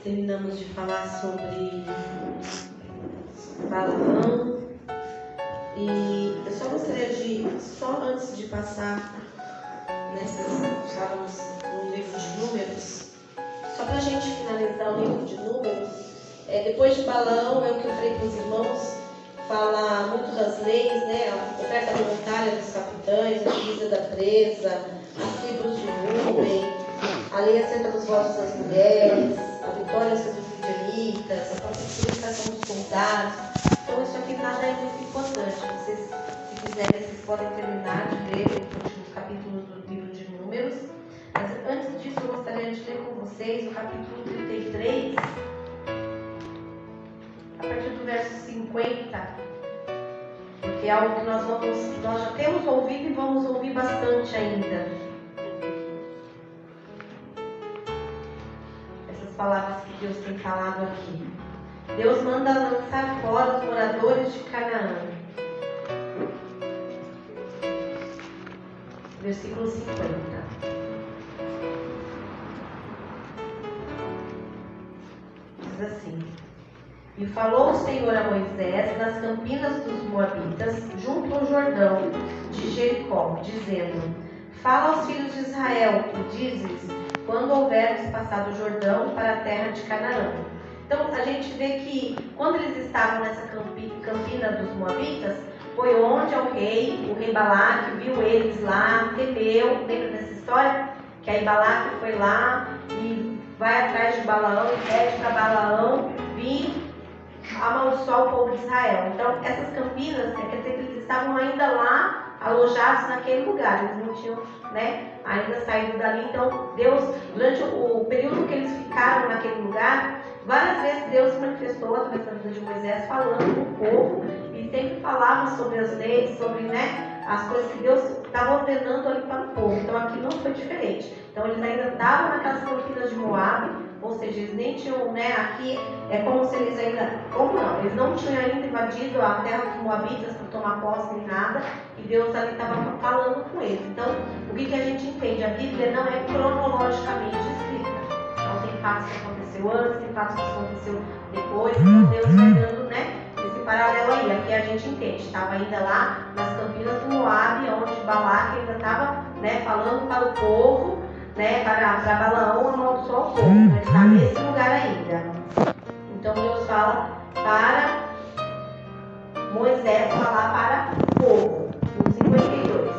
terminamos de falar sobre Balaão e eu só gostaria de, antes de passar, estávamos no livro de Números, só para a gente finalizar o livro de Números, depois de Balaão, é o que eu falei para os irmãos, fala muito das leis, a oferta voluntária dos capitães, a divisa da presa, as tribos de Rúben, a lei acerca dos votos das mulheres, a vitória sobre os midianitas, a purificação dos soldados. Então isso aqui nada é muito importante. Vocês, se quiserem, vocês podem terminar de ler os últimos capítulos do livro de Números. Mas antes disso, eu gostaria de ler com vocês o capítulo 33, a partir do verso 50, porque é algo que nós já temos ouvido e vamos ouvir bastante ainda. Essas palavras que Deus tem falado aqui. Deus manda lançar fora os moradores de Canaã. Versículo 50. Diz assim: E falou o Senhor a Moisés nas campinas dos Moabitas, junto ao Jordão de Jericó, dizendo: Fala aos filhos de Israel e dize-lhes, quando houveres passado o Jordão para a terra de Canaã. Então a gente vê que quando eles estavam nessa campina dos Moabitas, foi onde o rei Balaque viu eles lá, temeu. Lembra dessa história? Que aí Balaque foi lá e vai atrás de Balaão e pede para Balaão vir amaldiçoar o povo de Israel. Então essas campinas, quer dizer que eles estavam ainda lá, alojados naquele lugar. Eles não tinham, ainda saído dali. Então Deus, durante o período que eles ficaram naquele lugar, várias vezes Deus se manifestou através da vida de Moisés, falando com o povo, e sempre falava sobre as leis, sobre as coisas que Deus estava ordenando ali para o povo. Então aqui não foi diferente. Então eles ainda estavam naquelas campinas de Moabe, ou seja, eles nem tinham, aqui é como se eles ainda, eles não tinham ainda invadido a terra dos Moabitas para tomar posse nem nada, e Deus ali estava falando com eles. Então, o que a gente entende? A Bíblia não é cronologicamente escrita. Então tem fatos que aconteceu antes, tem fatos que aconteceu depois, então Deus vai dando, esse paralelo aí. Aqui a gente entende, estava ainda lá nas campinas do Moabe, onde Balaque ainda estava, falando para o povo, para Balaão amaldiçoar o povo. Ele está nesse lugar ainda. Então Deus fala para Moisés falar para o povo. No 52.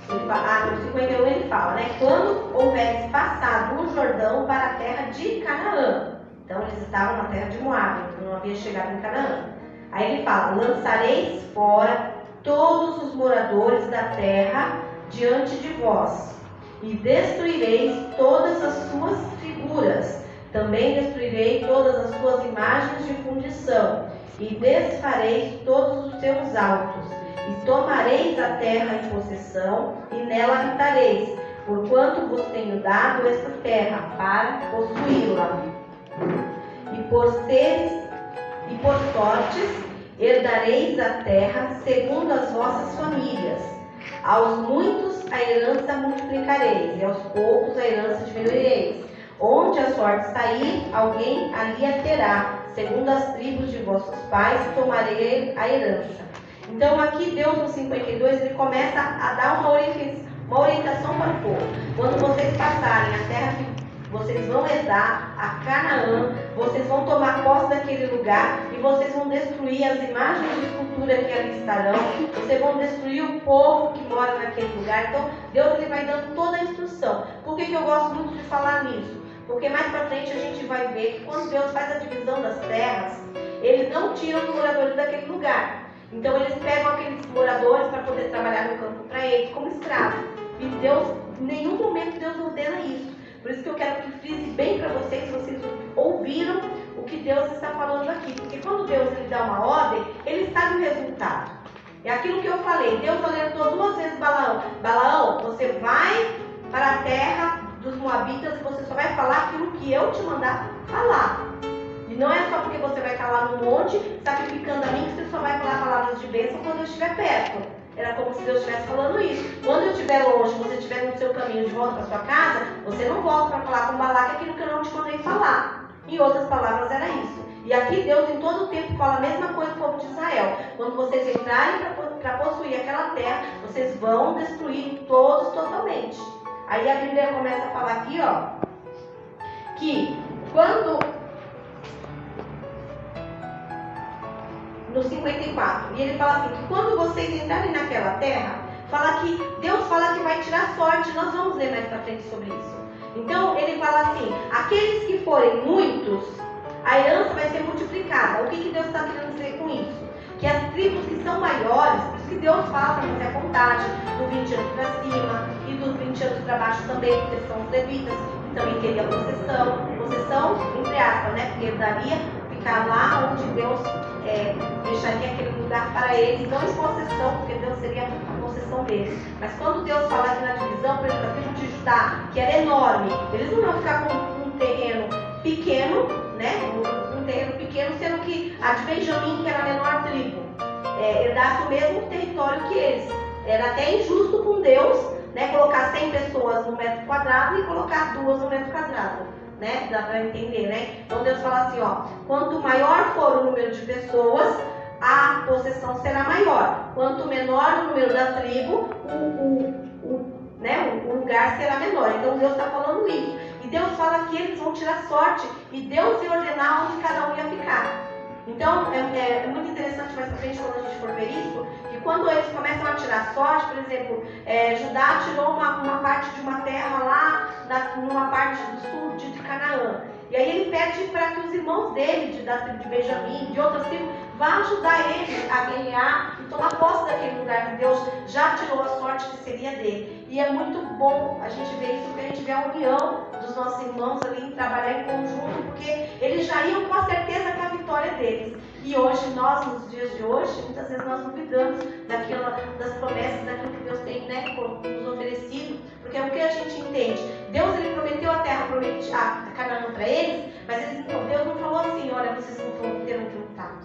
No 51 ele fala, quando houveres passado o Jordão para a terra de Canaã. Então eles estavam na terra de Moabe, não havia chegado em Canaã. Aí ele fala: lançareis fora todos os moradores da terra diante de vós, e destruireis todas as suas figuras. Também destruirei todas as suas imagens de fundição, e desfareis todos os seus altos, e tomareis a terra em possessão, e nela habitareis, porquanto vos tenho dado esta terra para possuí-la. E por sortes herdareis a terra segundo as vossas famílias. Aos muitos a herança multiplicareis, e aos poucos a herança diminuireis. Onde a sorte sair, alguém ali a terá. Segundo as tribos de vossos pais, tomarei a herança. Então aqui Deus no 52, ele começa a dar uma orientação para o povo. Quando vocês passarem a terra que vocês vão herdar, a Canaã, vocês vão tomar posse daquele lugar e vocês vão destruir as imagens de escultura que ali estarão, vocês vão destruir o povo que mora naquele lugar. Então Deus ele vai dando toda a instrução. Por que eu gosto muito de falar nisso? Porque mais para frente a gente vai ver que quando Deus faz a divisão das terras, eles não tiram os moradores daquele lugar. Então eles pegam aqueles moradores para poder trabalhar no campo para eles como escravos. E Deus, em nenhum momento Deus ordena isso. Por isso que eu quero que frise bem para vocês, vocês ouviram o que Deus está falando aqui. Porque quando Deus ele dá uma ordem, ele sabe o resultado. É aquilo que eu falei. Deus alertou 2 vezes Balaão. Balaão, você vai para a terra dos Moabitas e você só vai falar aquilo que eu te mandar falar. E não é só porque você vai estar lá no monte, sacrificando a mim, que você só vai falar palavras de bênção quando eu estiver perto. Era como se Deus estivesse falando isso. Quando eu estiver longe, você estiver no seu caminho de volta para sua casa, você não volta para falar com Balaque aquilo que eu não te mandei falar. Em outras palavras, era isso. E aqui Deus em todo o tempo fala a mesma coisa para o povo de Israel. Quando vocês entrarem para possuir aquela terra, vocês vão destruir todos totalmente. Aí a Bíblia começa a falar aqui, ó, que quando... No 54, e ele fala assim, que quando vocês entrarem naquela terra, Deus fala que vai tirar sorte. Nós vamos ler mais para frente sobre isso. Então ele fala assim, aqueles que forem muitos, a herança vai ser multiplicada. O que Deus está querendo dizer com isso? Que as tribos que são maiores, por isso que Deus fala para fazer a contagem do 20 anos para cima e dos 20 anos para baixo também, porque são os levitas, que também teria possessão entre aspas, né? Porque daria ficar lá onde Deus deixaria aquele lugar para eles, não em possessão, porque Deus seria a possessão deles. Mas quando Deus fala aqui na divisão, por exemplo, a tribo de Judá, que era enorme, eles não iam ficar com um terreno pequeno, né? Um terreno pequeno, sendo que a de Benjamim, que era a menor tribo, herdasse o mesmo território que eles. Era até injusto com Deus, né? Colocar 100 pessoas no metro quadrado e colocar 2 no metro quadrado. Né? Dá para entender, né? Então Deus fala assim, ó, quanto maior for o número de pessoas, a possessão será maior. Quanto menor o número da tribo, o lugar será menor. Então Deus está falando isso. E Deus fala que eles vão tirar sorte e Deus ia ordenar onde cada um ia ficar. Então é muito interessante mais pra frente, quando a gente for ver isso, que quando eles começam a tirar sorte, por exemplo, Judá tirou uma parte de uma terra lá, numa parte do sul de Canaã. E aí ele pede para que os irmãos dele, da tribo de Benjamim, de outras tribos, vá ajudar ele a guerrear e tomar posse daquele lugar que Deus já tirou a sorte que seria dele. E é muito bom a gente ver isso, porque a gente vê a união dos nossos irmãos ali, trabalhar em conjunto, porque eles já iam com a certeza que a vitória é deles. E hoje, nós, nos dias de hoje, muitas vezes nós duvidamos das promessas, daquilo que Deus tem, né, nos oferecido, porque é o que a gente entende. Deus, ele prometeu a terra, a Canaã para eles, mas Deus não falou assim, olha, vocês não terão que lutar.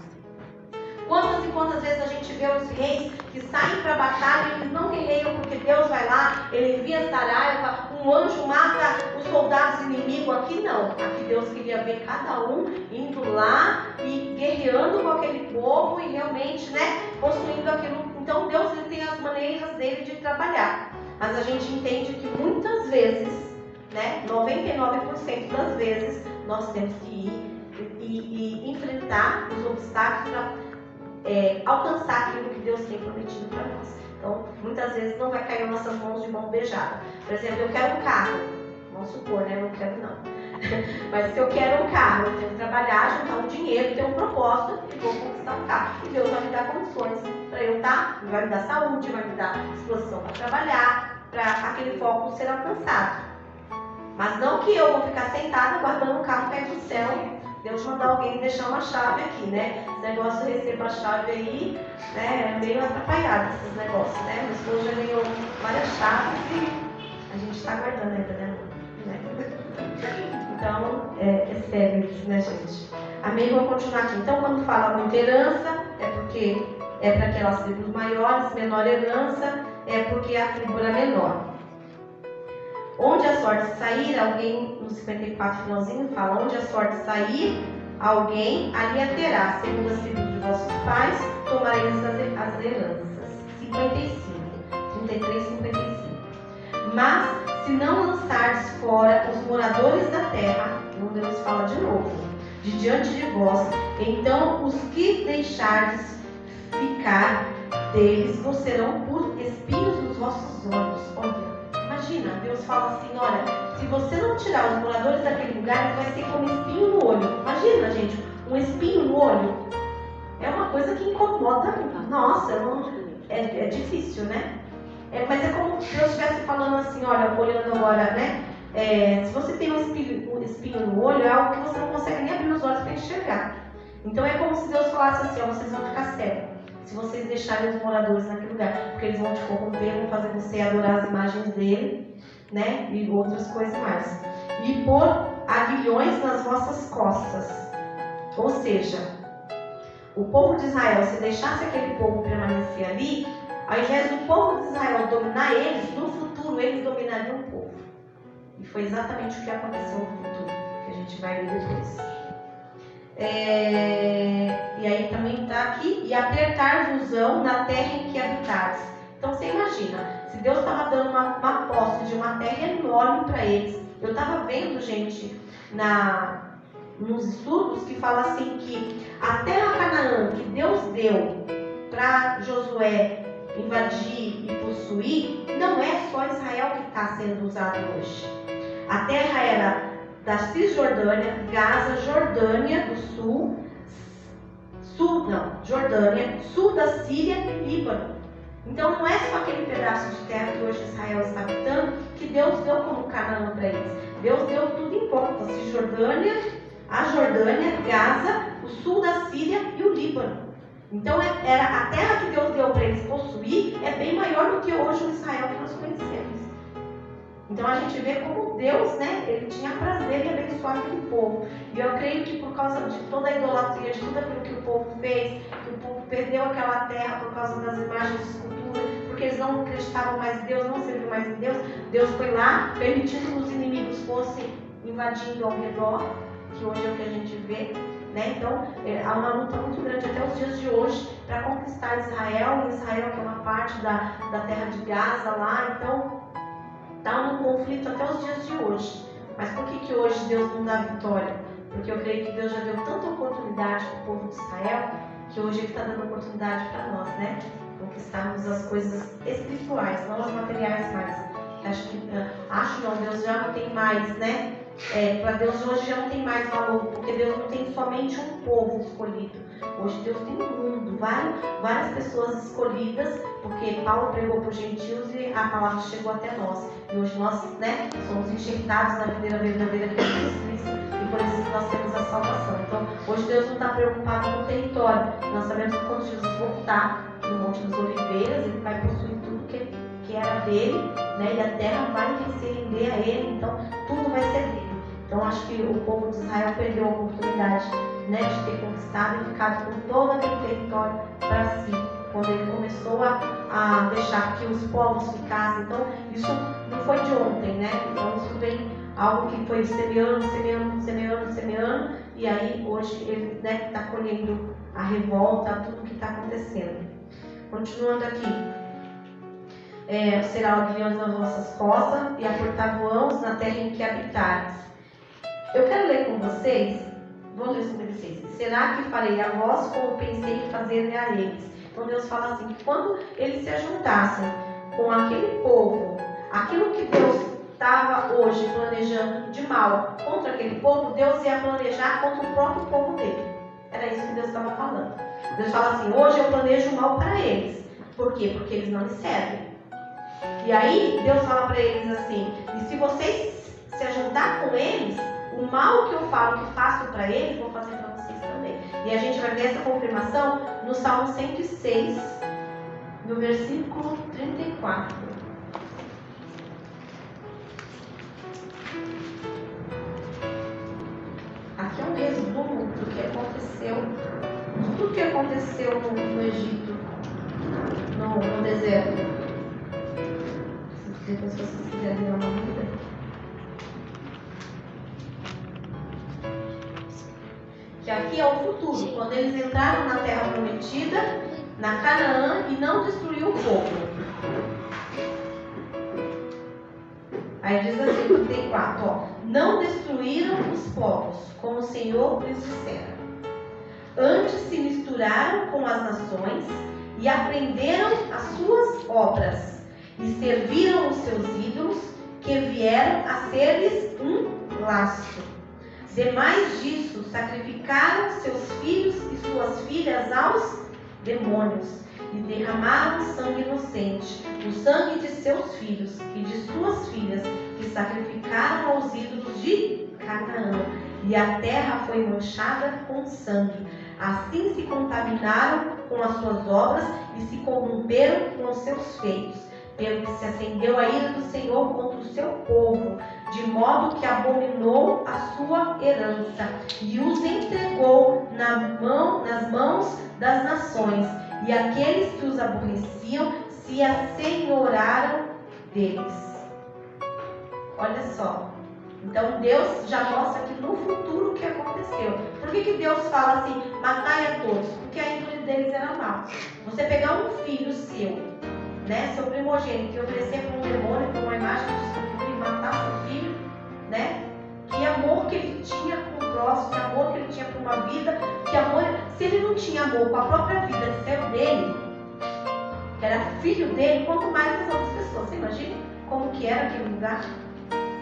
Quantas e quantas vezes a gente vê os reis que saem para a batalha e eles não guerreiam porque Deus vai lá, ele envia saraiva, um anjo mata os soldados inimigos. Aqui não, aqui Deus queria ver cada um indo lá e guerreando com aquele povo e realmente, né, construindo aquilo. Então Deus, ele tem as maneiras dele de trabalhar, mas a gente entende que muitas vezes, né, 99% das vezes, nós temos que ir e enfrentar os obstáculos para alcançar aquilo que Deus tem prometido para nós. Então, muitas vezes não vai cair em nossas mãos de mão beijada. Por exemplo, eu quero um carro. Vamos supor, né? Eu não quero não. Mas se eu quero um carro, eu tenho que trabalhar, juntar um dinheiro, ter um propósito e vou conquistar um carro. E Deus vai me dar condições para eu estar, vai me dar saúde, vai me dar disposição para trabalhar, para aquele foco ser alcançado. Mas não que eu vou ficar sentada guardando um carro cair do céu, Deus mandar alguém deixar uma chave aqui, né? Esse negócio de receber a chave aí, né? É meio atrapalhado esses negócios, né? Meu esposo já ganhou várias chaves e a gente está guardando ainda, né? Então, é sério isso, né, gente? Amém? Vamos continuar aqui. Então, quando fala muita herança, é porque é para aquelas tribos maiores, menor herança, é porque a tribo era menor. Onde a sorte sair, alguém, no 54 finalzinho, fala: onde a sorte sair, alguém ali a terá, segundo as tribos de vossos pais, tomareis as heranças. 55, 33, 55. Mas, se não lançardes fora os moradores da terra, Deus fala de novo, de diante de vós, então os que deixardes ficar deles vos serão por espinhos nos vossos olhos. Olha, imagina, Deus fala assim, olha, se você não tirar os moradores daquele lugar, vai ser como espinho no olho. Imagina, gente, um espinho no olho. É uma coisa que incomoda. Nossa, é difícil, né? Mas é como se Deus estivesse falando assim, olha, olhando agora, né? Se você tem um espinho no olho, é algo que você não consegue nem abrir os olhos para enxergar. Então é como se Deus falasse assim, ó, vocês vão ficar cegos se vocês deixarem os moradores naquele lugar, porque eles vão te corromper, vão fazer você adorar as imagens dele, né? E outras coisas mais. E pôr aguilhões nas vossas costas. Ou seja, o povo de Israel, se deixasse aquele povo permanecer ali, ao invés do povo de Israel dominar eles, no futuro eles dominariam o povo. E foi exatamente o que aconteceu no futuro, que a gente vai ver depois. E aí também está aqui, e apertar-vos-ão na terra em que habitares. Então você imagina, se Deus estava dando uma posse de uma terra enorme para eles. Eu estava vendo, gente, nos estudos que fala assim que a terra Canaã que Deus deu para Josué invadir e possuir, não é só Israel que está sendo usado hoje. A terra era da Cisjordânia, Gaza, Jordânia do sul, Jordânia, sul da Síria e Líbano. Então não é só aquele pedaço de terra que hoje Israel está habitando que Deus deu como Canaã para eles. Deus deu tudo em volta, a Jordânia, Gaza, o sul da Síria e o Líbano. Então era a terra que Deus deu para eles possuir é bem maior do que hoje o Israel que nós conhecemos. Então a gente vê como Deus, né, ele tinha prazer em abençoar aquele povo. E eu creio que por causa de toda a idolatria, de tudo aquilo que o povo fez, que o povo perdeu aquela terra por causa das imagens de escultura, porque eles não acreditavam mais em Deus, não serviam mais em Deus, Deus foi lá, permitindo que os inimigos fossem invadindo ao redor, que hoje é o que a gente vê. Né? Então, há uma luta muito grande até os dias de hoje para conquistar Israel, e Israel que é uma parte da terra de Gaza lá, então está num conflito até os dias de hoje. Mas por que hoje Deus não dá vitória? Porque eu creio que Deus já deu tanta oportunidade para o povo de Israel, que hoje Ele está dando oportunidade para nós, né? Conquistarmos as coisas espirituais, não as materiais mais. Acho não, Deus já não tem mais, né? Para Deus hoje já não tem mais valor, porque Deus não tem somente um povo escolhido. Hoje Deus tem um mundo, várias pessoas escolhidas, porque Paulo pregou para os gentios e a palavra chegou até nós. E hoje nós, né, somos enxertados na videira verdadeira que é Jesus Cristo, e por isso nós temos a salvação. Então, hoje Deus não está preocupado com o território. Nós sabemos que quando Jesus voltar no Monte das Oliveiras, Ele vai possuir tudo que era dele, né, e a terra vai se render a Ele, então tudo vai ser dele. Então acho que o povo de Israel perdeu a oportunidade, né, de ter conquistado e ficado com todo aquele território para si, quando ele começou a deixar que os povos ficassem. Então isso não foi de ontem, né? Então isso vem algo que foi semeando, e aí hoje ele, né, está colhendo a revolta, tudo que está acontecendo. Continuando aqui. Será o aguilhões nas vossas costas e aportar-vos na terra em que habitares. Eu quero ler com vocês, vou ler o 56. Será que farei a vós como pensei em fazer a eles? Então Deus fala assim, que quando eles se ajuntassem com aquele povo, aquilo que Deus estava hoje planejando de mal contra aquele povo, Deus ia planejar contra o próprio povo dele. Era isso que Deus estava falando. Deus fala assim, hoje eu planejo mal para eles. Por quê? Porque eles não me servem. E aí Deus fala para eles assim, e se vocês se ajuntar com eles, o mal que eu falo que faço para eles, vou fazer para vocês também. E a gente vai ver essa confirmação no Salmo 106, no versículo 34. Aqui é um resumo do que aconteceu, de tudo que aconteceu no Egito, no deserto. Depois, se vocês quiserem dar uma vida. Que aqui é o futuro, quando eles entraram na terra prometida, na Canaã, e não destruiu o povo. Aí diz assim, 34, ó, não destruíram os povos, como o Senhor lhes dissera. Antes se misturaram com as nações e aprenderam as suas obras. E serviram os seus ídolos, que vieram a ser-lhes um laço. Demais disso, sacrificaram seus filhos e suas filhas aos demônios, e derramaram sangue inocente, o sangue de seus filhos e de suas filhas, que sacrificaram aos ídolos de Canaã. E a terra foi manchada com sangue. Assim se contaminaram com as suas obras e se corromperam com os seus feitos. Pelo que se acendeu a ira do Senhor contra o seu povo, de modo que abominou a sua herança e os entregou nas mãos das nações, e aqueles que os aborreciam se assenhoraram deles. Olha só, Então Deus já mostra que no futuro o que aconteceu. Por que Deus fala assim, matai a todos? Porque a índole deles era mal. Você pegar um filho seu, né, seu primogênito, e oferecer para um demônio, para uma imagem de escultura e matar seu filho, né? Que amor que ele tinha com o próximo, que amor que ele tinha por uma vida, que amor, se ele não tinha amor com a própria vida de ser dele, que era filho dele, quanto mais as outras pessoas. Você imagina como que era aquele lugar?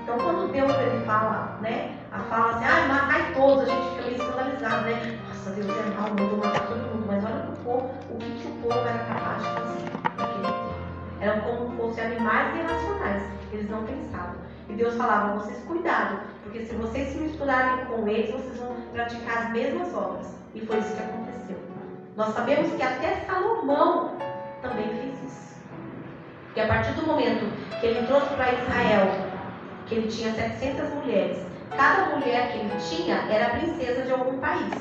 Então quando Deus ele fala, né, fala assim, matai todos, a gente fica meio escandalizado, né? Nossa, Deus é mal, mandou matar todo mundo, mas olha pro povo, o que o povo era capaz de fazer naquele tempo. Eram como se fossem animais irracionais, eles não pensavam. E Deus falava, vocês cuidado, porque se vocês se misturarem com eles, vocês vão praticar as mesmas obras. E foi isso que aconteceu. Nós sabemos que até Salomão também fez isso. Porque a partir do momento que ele trouxe para Israel, que ele tinha 700 mulheres, cada mulher que ele tinha era princesa de algum país.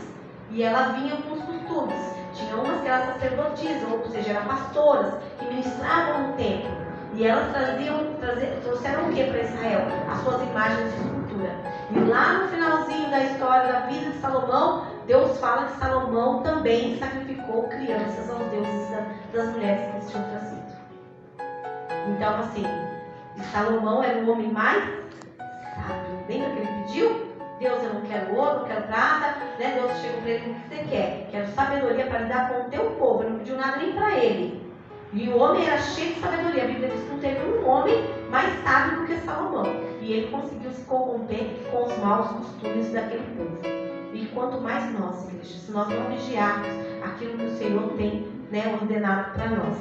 E ela vinha com os costumes. Tinha umas que eram sacerdotisas, ou seja, eram pastoras, que ministravam no templo. E elas trouxeram o que para Israel? As suas imagens de escultura. E lá no finalzinho da história da vida de Salomão, Deus fala que Salomão também sacrificou crianças aos deuses das mulheres que eles tinham trazido. Então, assim, Salomão era o homem mais sábio. Lembra que ele pediu? Deus, eu não quero ouro, não quero prata. Né? Deus chegou para ele, o que você quer? Quero sabedoria para lidar com o teu povo. Ele não pediu nada nem para ele. E o homem era cheio de sabedoria. A Bíblia diz que não teve um homem mais sábio do que Salomão. E ele conseguiu se corromper com os maus costumes daquele povo. E quanto mais nós, igreja, se nós não vigiarmos aquilo que o Senhor tem, né, ordenado para nós.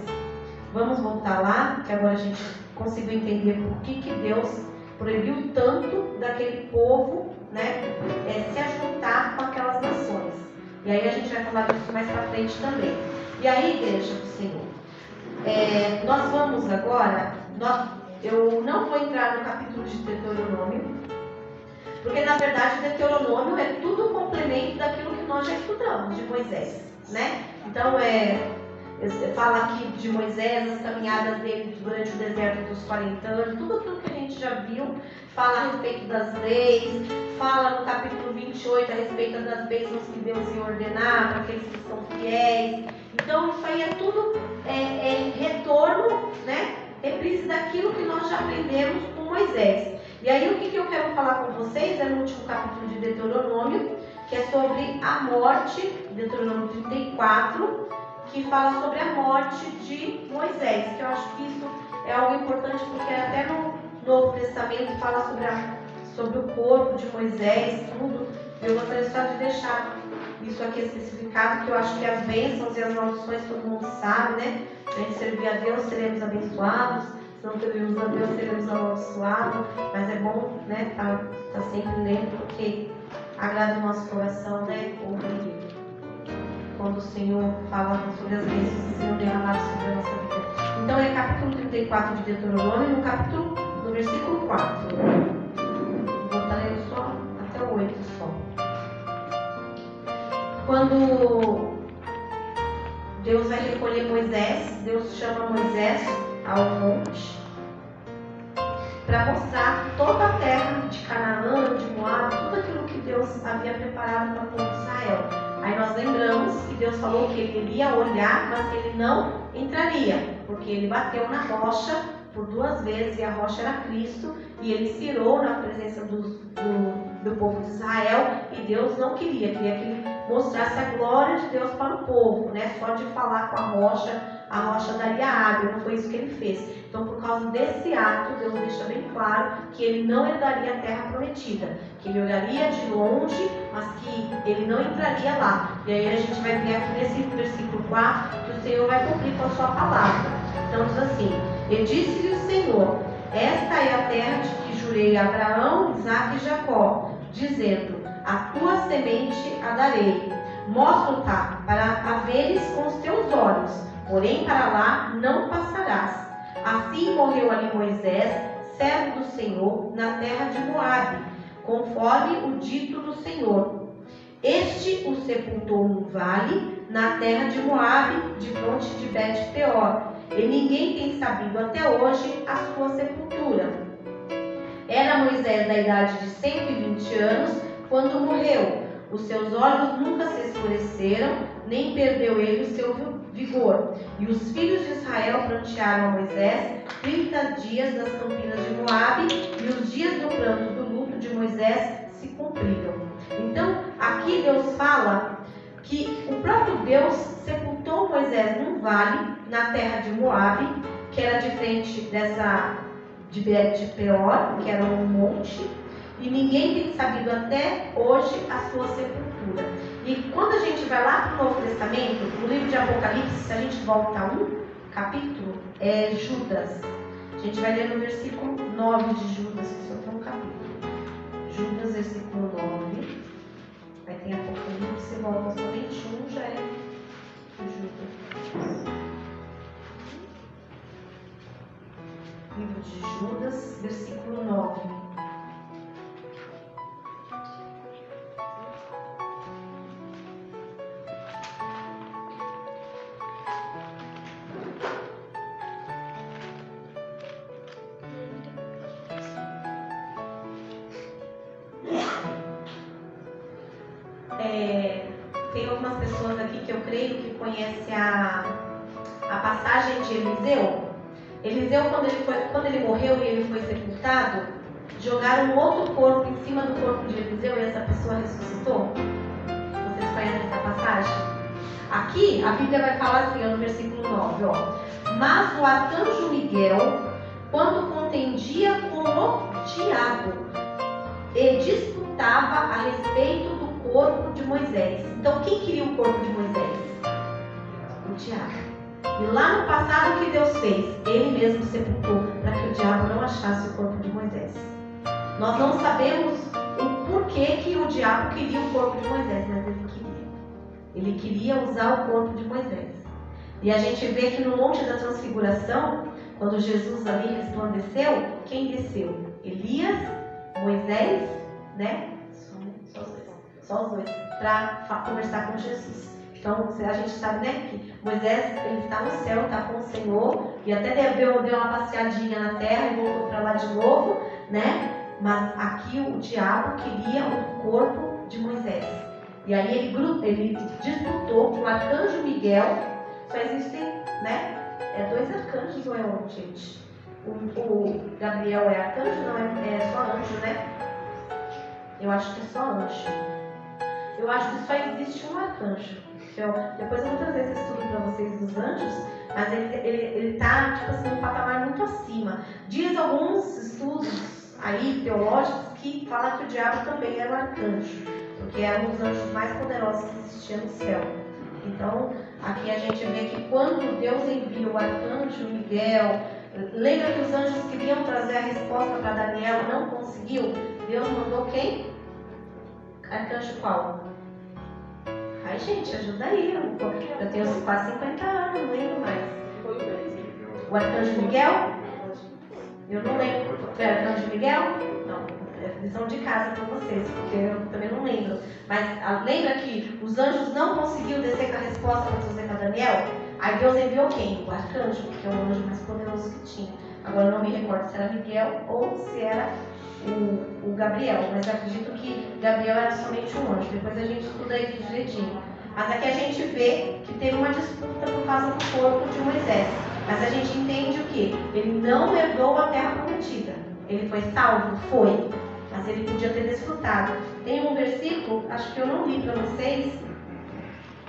Vamos voltar lá, que agora a gente conseguiu entender por que Deus proibiu tanto daquele povo, né, se ajuntar com aquelas nações. E aí a gente vai falar disso mais para frente também. E aí, igreja do Senhor, nós vamos agora, eu não vou entrar no capítulo de Deuteronômio, porque na verdade Deuteronômio é tudo complemento daquilo que nós já estudamos de Moisés, né? Então fala aqui de Moisés, as caminhadas dele durante o deserto dos 40 anos, tudo aquilo que a gente já viu, fala a respeito das leis, fala no capítulo 28 a respeito das bênçãos que Deus ia ordenar para aqueles que são fiéis. Então isso aí é tudo retorno, né? Reprise daquilo que nós já aprendemos com Moisés. E aí o que eu quero falar com vocês é no último capítulo de Deuteronômio, que é sobre a morte, Deuteronômio 34, que fala sobre a morte de Moisés, que eu acho que isso é algo importante, porque até no Novo Testamento fala sobre o corpo de Moisés, tudo. Eu gostaria só de deixar isso aqui especificado, que eu acho que as bênçãos e as maldições todo mundo sabe, né? Se a gente servir a Deus, seremos abençoados. Se não servimos a Deus, seremos amaldiçoados. Mas é bom, né, tá sempre lendo, porque agrada o nosso coração, né? Ouvir quando o Senhor fala sobre as bênçãos que serão derramadas sobre a nossa vida. Então é capítulo 34 de Deuteronômio, no versículo 4. Vou estar lendo só até o 8 só. Quando Deus vai recolher Moisés, Deus chama Moisés ao monte para mostrar toda a terra de Canaã, de Moab, tudo aquilo que Deus havia preparado para o povo de Israel. Aí nós lembramos que Deus falou que ele iria olhar, mas que ele não entraria, porque ele bateu na rocha por 2 vezes, e a rocha era Cristo, e ele expirou na presença do povo de Israel, e Deus não queria que ele mostrasse a glória de Deus para o povo, né? Só de falar com a rocha daria água, não foi isso que ele fez. Então, por causa desse ato, Deus deixa bem claro que ele não herdaria a terra prometida, que ele olharia de longe, mas que ele não entraria lá. E aí a gente vai ver aqui nesse versículo 4 que o Senhor vai cumprir com a sua palavra. Então diz assim: e disse-lhe o Senhor, esta é a terra de que jurei a Abraão, Isaque e Jacó, dizendo, a tua semente a darei. Mostro-te para a veres com os teus olhos, porém para lá não passarás. Assim morreu ali Moisés, servo do Senhor, na terra de Moabe, conforme o dito do Senhor. Este o sepultou num vale, na terra de Moabe, de fronte de Bet-peor, e ninguém tem sabido até hoje a sua sepultura. Era era Moisés da idade de 120 anos quando morreu. Os seus olhos nunca se escureceram, nem perdeu ele o seu vigor. E os filhos de Israel prantearam a Moisés 30 dias nas campinas de Moabe, e os dias do pranto do luto de Moisés se cumpriram. Então, aqui Deus fala que o próprio Deus sepultou Moisés num vale, na terra de Moabe, que era de frente de Peor, que era um monte, e ninguém tem sabido até hoje a sua sepultura. E quando a gente vai lá para o Novo Testamento, no livro de Apocalipse, se a gente volta a um capítulo, é Judas. A gente vai ler no versículo 9 de Judas, que só tem um capítulo. Judas, versículo 9. Aí tem Apocalipse, volta somente um, já é Judas. Livro de Judas, versículo 9. Tem algumas pessoas aqui que eu creio que conhecem a passagem de Eliseu. Eliseu, quando ele morreu e ele foi sepultado, jogaram um outro corpo em cima do corpo de Eliseu e essa pessoa ressuscitou. Vocês conhecem essa passagem? Aqui a Bíblia vai falar assim, no versículo 9, mas o arcanjo Miguel, quando contendia com o diabo e disputava a respeito do corpo de Moisés. Então, quem queria o corpo de Moisés? O diabo. E lá no passado, o que Deus fez? Ele mesmo sepultou para que o diabo não achasse o corpo de Moisés. Nós não sabemos o porquê que o diabo queria o corpo de Moisés, mas ele queria. Ele queria usar o corpo de Moisés. E a gente vê que no Monte da Transfiguração, quando Jesus ali resplandeceu, quem desceu? Elias, Moisés, né? Só os dois, para conversar com Jesus. Então, a gente sabe, né, que Moisés, ele está no céu, está com o Senhor, e até deu uma passeadinha na terra e voltou para lá de novo, né? Mas aqui o diabo queria o corpo de Moisés. E aí ele disputou com o arcanjo Miguel. Só existem, né? Dois arcanjos, não é um, gente? O Gabriel é arcanjo? Não, é só anjo, né? Eu acho que é só anjo. Eu acho que só existe um arcanjo. Depois eu vou trazer esse estudo para vocês dos anjos, mas ele está, tipo assim, um patamar muito acima. Diz alguns estudos aí, teológicos, que falam que o diabo também era um arcanjo, porque era um dos anjos mais poderosos que existia no céu. Então, aqui a gente vê que quando Deus envia o arcanjo Miguel, lembra que os anjos queriam trazer a resposta para Daniel, não conseguiu? Deus mandou quem? Arcanjo qual? Ai, gente, ajuda aí. Eu tenho quase 50 anos, não lembro mais. O arcanjo Miguel? Eu não lembro. Foi o arcanjo Miguel? Não. É lição de casa para vocês, porque eu também não lembro. Mas lembra que os anjos não conseguiam descer com a resposta para trazer para Daniel? Aí Deus enviou quem? O arcanjo, que é o anjo mais poderoso que tinha. Agora eu não me recordo se era Miguel ou se era o Gabriel, mas eu acredito que Gabriel era somente um anjo. Depois a gente estuda isso direitinho. Mas aqui a gente vê que teve uma disputa por causa do corpo de Moisés. Mas a gente entende o quê? Ele não herdou a terra prometida. Ele foi salvo? Foi. Mas ele podia ter desfrutado. Tem um versículo, acho que eu não li para vocês,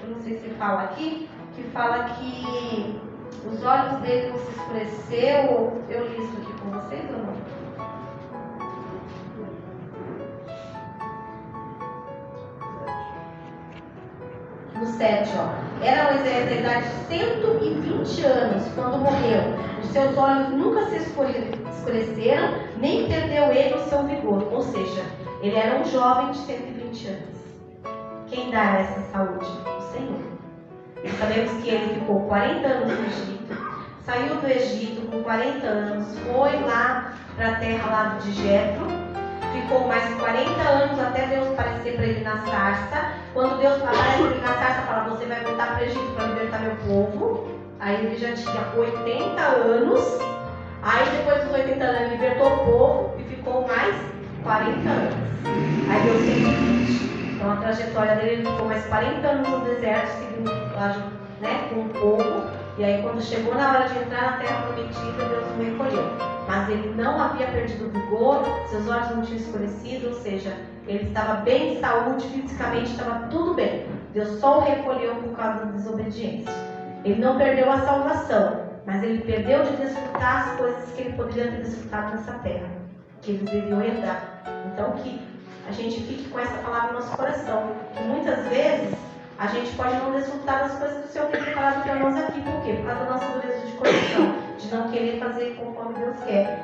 eu não sei se fala aqui, que fala que os olhos dele não se escureceu. Eu li isso aqui com vocês ou não? No 7, era Moisés da idade de 120 anos quando morreu. Os seus olhos nunca se escureceram, nem perdeu ele o seu vigor. Ou seja, ele era um jovem de 120 anos. Quem dá essa saúde? O Senhor. E sabemos que ele ficou 40 anos no Egito, saiu do Egito com 40 anos, foi lá para a terra lá de Jetro, ficou mais 40 anos até Deus aparecer para ele na sarça. Quando Deus aparece para ele na sarça, fala: você vai voltar para o Egito para libertar meu povo. Aí ele já tinha 80 anos. Aí depois dos 80 anos ele libertou o povo e ficou mais 40 anos. Aí deu 120. Então a trajetória dele, ele ficou mais 40 anos no deserto, seguindo com o povo. E aí quando chegou na hora de entrar na terra prometida, Deus o recolheu. Mas ele não havia perdido o vigor, seus olhos não tinham escurecido, ou seja, ele estava bem de saúde, fisicamente estava tudo bem. Deus só o recolheu por causa da desobediência. Ele não perdeu a salvação, mas ele perdeu de desfrutar as coisas que ele poderia ter desfrutado nessa terra, que eles deviam herdar. Então que a gente fique com essa palavra no nosso coração, que muitas vezes a gente pode não desfrutar das coisas que o Senhor tem preparado para nós aqui. Por quê? Por causa da nossa dureza de coração, de não querer fazer conforme Deus quer.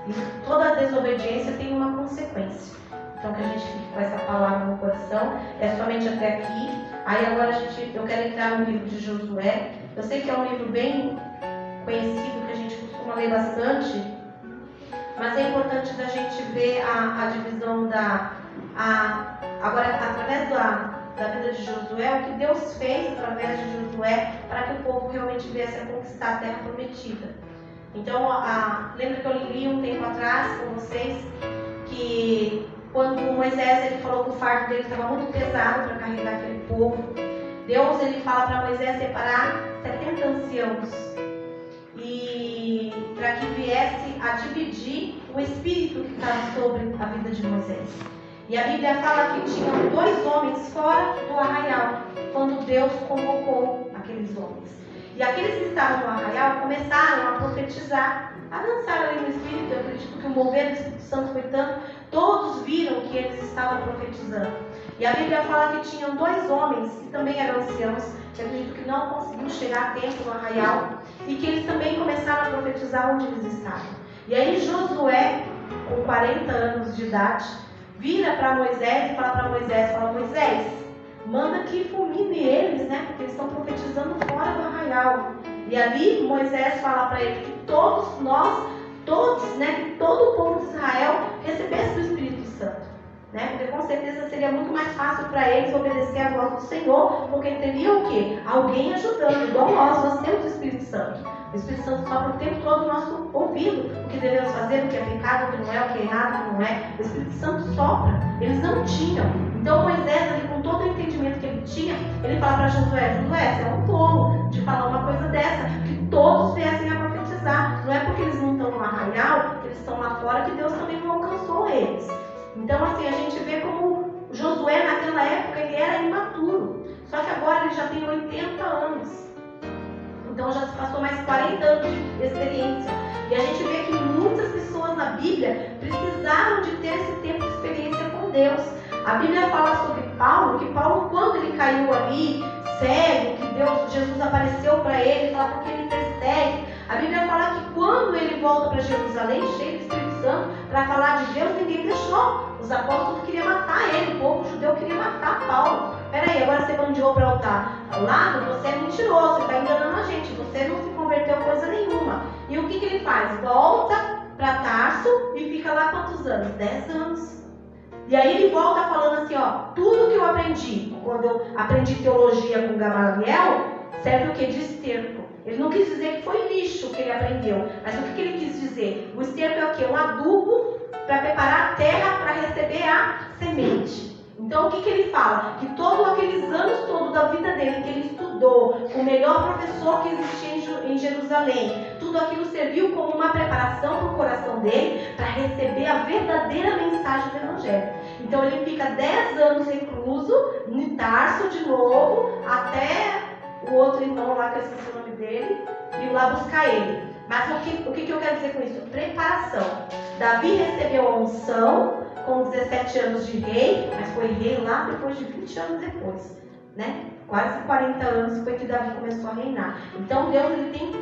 E toda desobediência tem uma consequência. Então que a gente fique com essa palavra no coração. É somente até aqui. Aí agora eu quero entrar no livro de Josué. Eu sei que é um livro bem conhecido, que a gente costuma ler bastante, mas é importante da gente ver a divisão agora através da vida de Josué, o que Deus fez através de Josué para que o povo realmente viesse a conquistar a terra prometida. Então, lembra que eu li um tempo atrás com vocês que quando Moisés ele falou que o fardo dele estava muito pesado para carregar aquele povo, Deus ele fala para Moisés separar 70 anciãos e para que viesse a dividir o espírito que estava sobre a vida de Moisés. E a Bíblia fala que tinham 2 homens fora do arraial, quando Deus convocou aqueles homens. E aqueles que estavam no arraial começaram a profetizar, a dançar ali no Espírito. Eu acredito que o mover do Espírito Santo foi tanto, todos viram que eles estavam profetizando. E a Bíblia fala que tinham 2 homens, que também eram anciãos, que eu acredito que não conseguiam chegar a tempo no arraial, e que eles também começaram a profetizar onde eles estavam. E aí Josué, com 40 anos de idade, vira para Moisés e fala para Moisés, Moisés, manda que fulmine eles, né? Porque eles estão profetizando fora do arraial. E ali Moisés fala para ele que todos nós, que todo o povo de Israel recebesse o Espírito Santo. Né? Porque com certeza seria muito mais fácil para eles obedecer a voz do Senhor, porque teriam o quê? Alguém ajudando, igual nós temos o Espírito Santo. O Espírito Santo sopra o tempo todo no nosso ouvido, o que devemos fazer, o que é pecado, o que não é, o que é errado, o que não é. O Espírito Santo sopra. Eles não tinham. Então Moisés, ali, com todo o entendimento que ele tinha, ele fala para Josué, você é um tolo de falar uma coisa dessa, que todos viessem a profetizar. Não é porque eles não estão no arraial, que eles estão lá fora, que Deus também não alcançou eles. Então assim, a gente vê como Josué naquela época ele era imaturo. Só que agora ele já tem 80 anos. Então já se passou mais 40 anos de experiência. E a gente vê que muitas pessoas na Bíblia precisaram de ter esse tempo de experiência com Deus. A Bíblia fala sobre Paulo, que Paulo, quando ele caiu ali, cego, que Jesus apareceu para ele, fala porque ele persegue. A Bíblia fala que quando ele volta para Jerusalém, cheio do Espírito Santo, para falar de Deus, ninguém deixou. Os apóstolos queriam matar ele, o povo judeu queria matar Paulo. Peraí, agora você bandeou para o altar. Lado, você é mentiroso, você está enganando a gente, você não se converteu coisa nenhuma. E o que ele faz? Volta para Tarso e fica lá quantos anos? 10 anos. E aí ele volta falando assim, tudo que eu aprendi, quando eu aprendi teologia com Gamaliel, serve o que? De esterco. Ele não quis dizer que foi lixo que ele aprendeu, mas o que ele quis dizer? O esterco é o quê? Um adubo para preparar a terra para receber a semente. Então o que ele fala? Que todos aqueles anos todos da vida dele que ele estudou, o melhor professor que existia em Jerusalém, tudo aquilo serviu como uma preparação para o coração dele para receber a verdadeira mensagem do Evangelho. Então ele fica 10 anos recluso, em Tarso de novo, até o outro irmão lá, que eu esqueci o nome dele, ir lá buscar ele. Mas o que eu quero dizer com isso? Preparação. Davi recebeu a unção com 17 anos de rei, mas foi rei lá depois de 20 anos depois, né? Quase 40 anos foi que Davi começou a reinar. Então Deus ele tem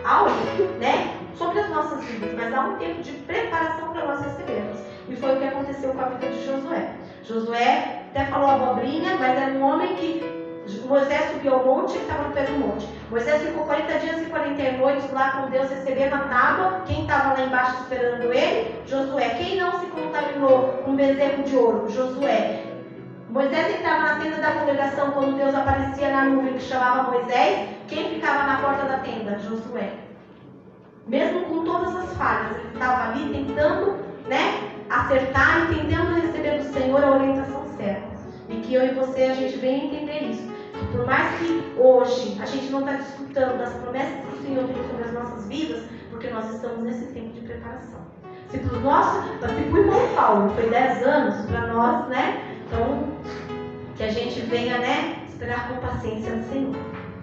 algo, né, sobre as nossas vidas, mas há um tempo de preparação para nós recebermos. E foi o que aconteceu com a vida de Josué. Josué até falou abobrinha, mas era um homem que Moisés subiu ao monte e estava no pé do monte. Moisés ficou 40 dias e 40 noites lá com Deus, recebendo a tábua. Quem estava lá embaixo esperando ele? Josué. Quem não se contaminou com um bezerro de ouro? Josué. Moisés entrava na tenda da congregação quando Deus aparecia na nuvem que chamava Moisés. Quem ficava na porta da tenda? Josué. Mesmo com todas as falhas, ele estava ali tentando, né, acertar, entendendo receber do Senhor a orientação certa. E que eu e você, a gente venha entender isso. Que por mais que hoje a gente não está desfrutando das promessas que o Senhor tem sobre as nossas vidas, porque nós estamos nesse tempo de preparação. Se para o nosso, para o irmão Paulo, foi 10 anos, para nós, né? Então, que a gente venha, né, esperar com paciência no Senhor.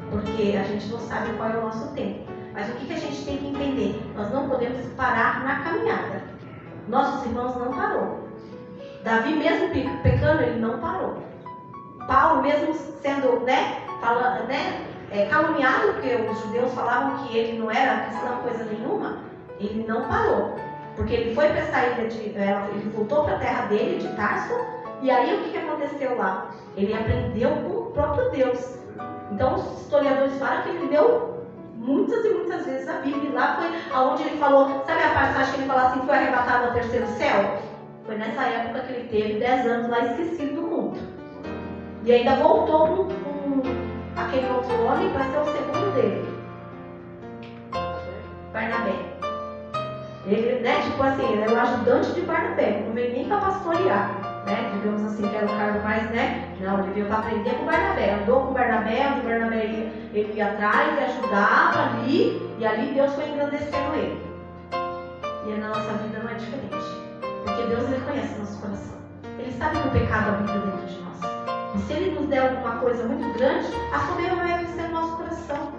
Porque a gente não sabe qual é o nosso tempo. Mas o que a gente tem que entender? Nós não podemos parar na caminhada. Nossos irmãos não parou. Davi mesmo pecando, ele não parou. Paulo mesmo sendo, né, caluniado, porque os judeus falavam que ele não era cristão coisa nenhuma, ele não parou. Porque ele foi para essa ilha, ele voltou para a terra dele, de Tarso, e aí o que aconteceu lá? Ele aprendeu com o próprio Deus. Então os historiadores falam que ele leu muitas e muitas vezes a Bíblia. E lá foi aonde ele falou, sabe a passagem que ele fala assim, foi arrebatado ao terceiro céu? Foi nessa época que ele teve 10 anos lá esquecido do mundo. E ainda voltou com aquele outro homem para ser o segundo dele. Barnabé. Ele, né, tipo assim, ele é o ajudante de Barnabé, não veio nem para pastorear, né, digamos assim, que era o cargo mais, né, não, ele veio para aprender com Barnabé, andou com Barnabé, onde Barnabé ele ia atrás e ajudava ali, e ali Deus foi engrandecendo ele. E na nossa vida não é diferente, porque Deus, ele conhece o nosso coração, ele sabe que o pecado habita dentro de nós, e se ele nos der alguma coisa muito grande, a soberba vai vencer no nosso coração,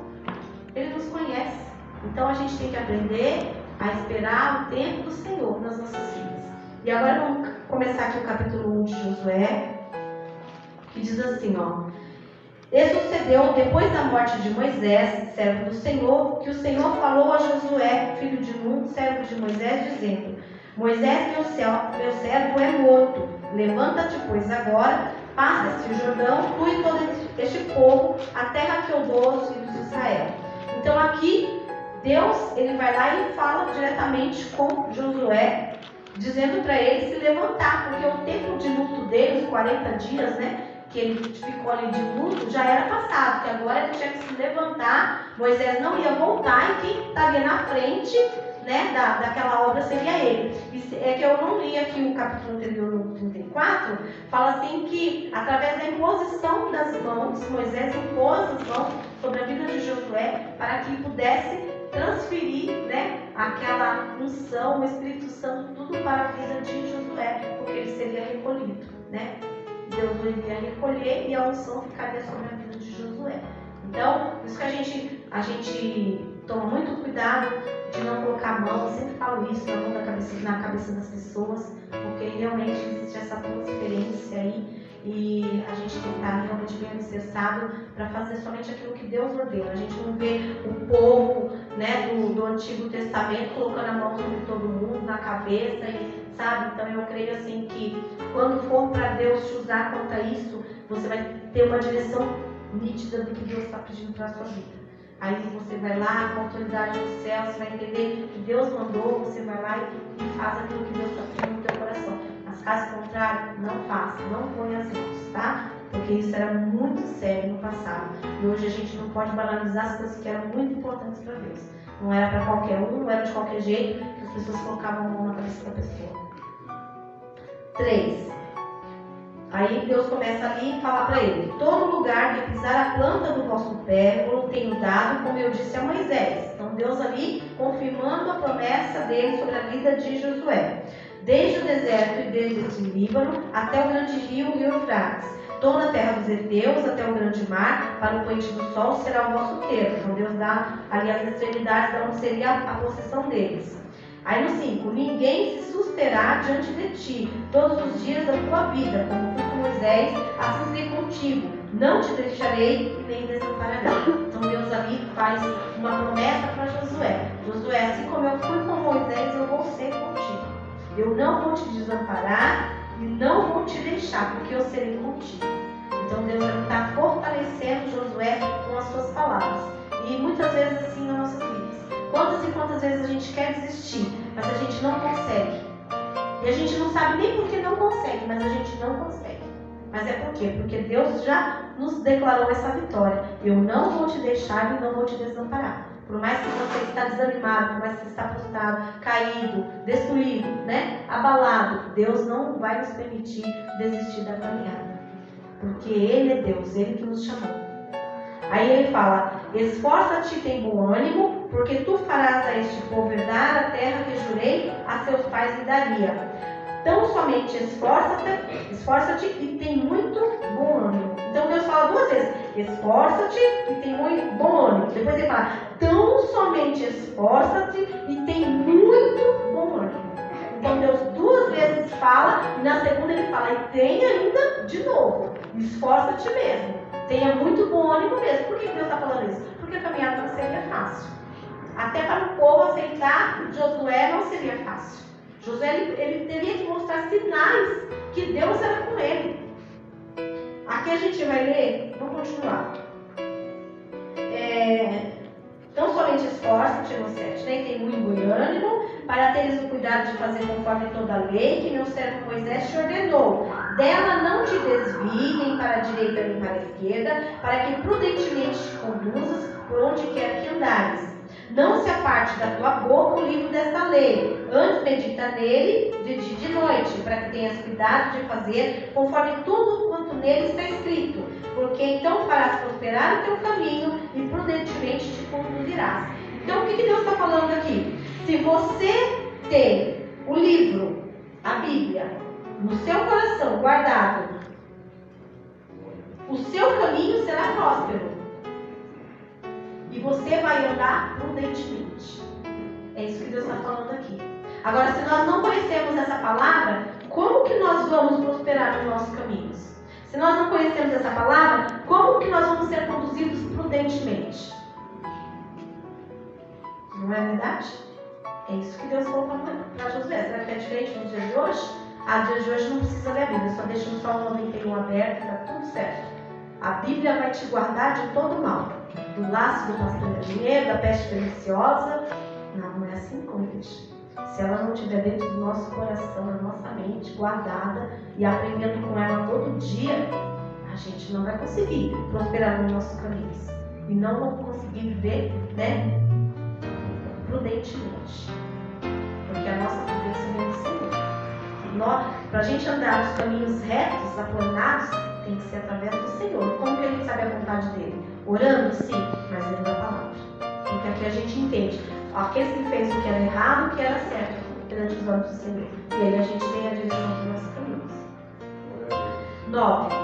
ele nos conhece, então a gente tem que aprender a esperar o tempo do Senhor nas nossas vidas. E agora vamos começar aqui o capítulo 1 de Josué, que diz assim, ó. E sucedeu, depois da morte de Moisés, servo do Senhor, que o Senhor falou a Josué, filho de Nun, servo de Moisés, dizendo: Moisés, meu servo, é morto. Levanta-te, pois, agora, passa-se o Jordão, tu e todo este povo, a terra que eu dou aos filhos de Israel. Então aqui, Deus, ele vai lá e fala diretamente com Josué, dizendo para ele se levantar, porque o tempo de luto dele, os 40 dias, né, que ele ficou ali de luto, já era passado, que agora ele tinha que se levantar, Moisés não ia voltar e quem estaria na frente, né, daquela obra seria ele. E é que eu não li aqui o capítulo anterior, no 34, fala assim que através da imposição das mãos, Moisés impôs as mãos sobre a vida de Josué para que pudesse transferir, né, aquela unção, o Espírito Santo, tudo para a vida de Josué, porque ele seria recolhido, né? Deus iria recolher e a unção ficaria sobre a vida de Josué. Então, por isso que a gente toma muito cuidado de não colocar a mão, eu sempre falo isso, na cabeça das pessoas, porque realmente existe essa transferência aí. E a gente tem que estar realmente bem alicerçado para fazer somente aquilo que Deus ordena. A gente não vê o povo, né, do Antigo Testamento colocando a mão sobre todo mundo, na cabeça, e, sabe? Então eu creio assim que quando for para Deus te usar quanto a isso, você vai ter uma direção nítida do que Deus está pedindo para a sua vida. Aí você vai lá com a autoridade do céu, você vai entender que Deus mandou, você vai lá e faz aquilo que Deus está pedindo no teu coração. Mas caso contrário, não faça, não põe as mãos, tá? Porque isso era muito sério no passado. E hoje a gente não pode banalizar as coisas que eram muito importantes para Deus. Não era para qualquer um, não era de qualquer jeito que as pessoas colocavam a mão na cabeça da pessoa. 3. Aí Deus começa ali e fala para ele: todo lugar que pisar a planta do vosso pé, eu o tenho dado, como eu disse a Moisés. Então Deus ali confirmando a promessa dele sobre a vida de Josué. Desde o deserto e desde o Líbano até o grande rio Eufrates, toda a terra dos heteus até o grande mar, para o poente do sol será o vosso termo. Então Deus dá ali as extremidades de onde seria a possessão deles. Aí no 5, ninguém se susterá diante de ti todos os dias da tua vida, como fui com Moisés, assim serei contigo, não te deixarei e nem desampararei. Então Deus ali faz uma promessa para Josué. Josué, assim como eu fui com Moisés, eu vou ser contigo. Eu não vou te desamparar e não vou te deixar, porque eu serei contigo. Então Deus está fortalecendo Josué com as suas palavras. E muitas vezes assim nas nossas vidas. Quantas e quantas vezes a gente quer desistir, mas a gente não consegue. E a gente não sabe nem por que não consegue, mas a gente não consegue. Mas é por quê? Porque Deus já nos declarou essa vitória. Eu não vou te deixar e não vou te desamparar. Por mais que você está desanimado, por mais que você está frustrado, caído, destruído, né? Abalado, Deus não vai nos permitir desistir da caminhada. Porque Ele é Deus, Ele que nos chamou. Aí ele fala: esforça-te e tem bom ânimo, porque tu farás a este povo herdar a terra que jurei a seus pais lhe daria. Então somente esforça-te e tem muito bom ânimo. Então Deus fala duas vezes: esforça-te e tem muito bom ânimo. Depois ele fala: então somente esforça-te e tem muito bom ânimo. Então Deus duas vezes fala e na segunda ele fala: e tem ainda de novo, esforça-te mesmo. Tenha muito bom ânimo mesmo. Por que Deus está falando isso? Porque a caminhada não seria fácil. Até para o povo aceitar Josué não seria fácil. Josué ele teria que mostrar sinais que Deus era com ele. Aqui a gente vai ler, vamos continuar. Então somente esforça-te no 7, né? Tem muito bom ânimo, para teres o cuidado de fazer conforme toda a lei que meu servo Moisés te ordenou. Dela não te desvie, nem para a direita nem para a esquerda, para que prudentemente te conduzas por onde quer que andares. Não se aparte da tua boca o livro desta lei, antes medita nele de dia e de noite, para que tenhas cuidado de fazer conforme tudo quanto nele está escrito, porque então farás prosperar o teu caminho e prudentemente te conduzirás. Então o que Deus está falando aqui? Se você tem o livro, a Bíblia, no seu coração guardado, o seu caminho será próspero. E você vai andar prudentemente. É isso que Deus está falando aqui. Agora, se nós não conhecemos essa palavra, como que nós vamos prosperar nos nossos caminhos? Se nós não conhecemos essa palavra, como que nós vamos ser conduzidos prudentemente? Não é verdade? É isso que Deus falou para Josué. Será que é diferente nos dias de hoje? A dias de hoje não precisa ler a Bíblia, só deixa o Salmo 91 aberto, está tudo certo. A Bíblia vai te guardar de todo mal. Do laço do rastreio, da peste perniciosa. Não é assim, igreja. Se ela não estiver dentro do nosso coração, na nossa mente, guardada e aprendendo com ela todo dia, a gente não vai conseguir prosperar nos nossos caminhos. E não vamos conseguir viver, né, prudentemente. Porque a nossa prudência vem do Senhor. Para a gente andar nos caminhos retos, aplanados, tem que ser através do Senhor. Como que a gente sabe a vontade dele? Orando, sim, mas lendo a palavra. Porque aqui a gente entende. Aquele que fez o que era errado, o que era certo, perante os olhos do Senhor. E aí a gente tem a direção dos nossos caminhos. 9.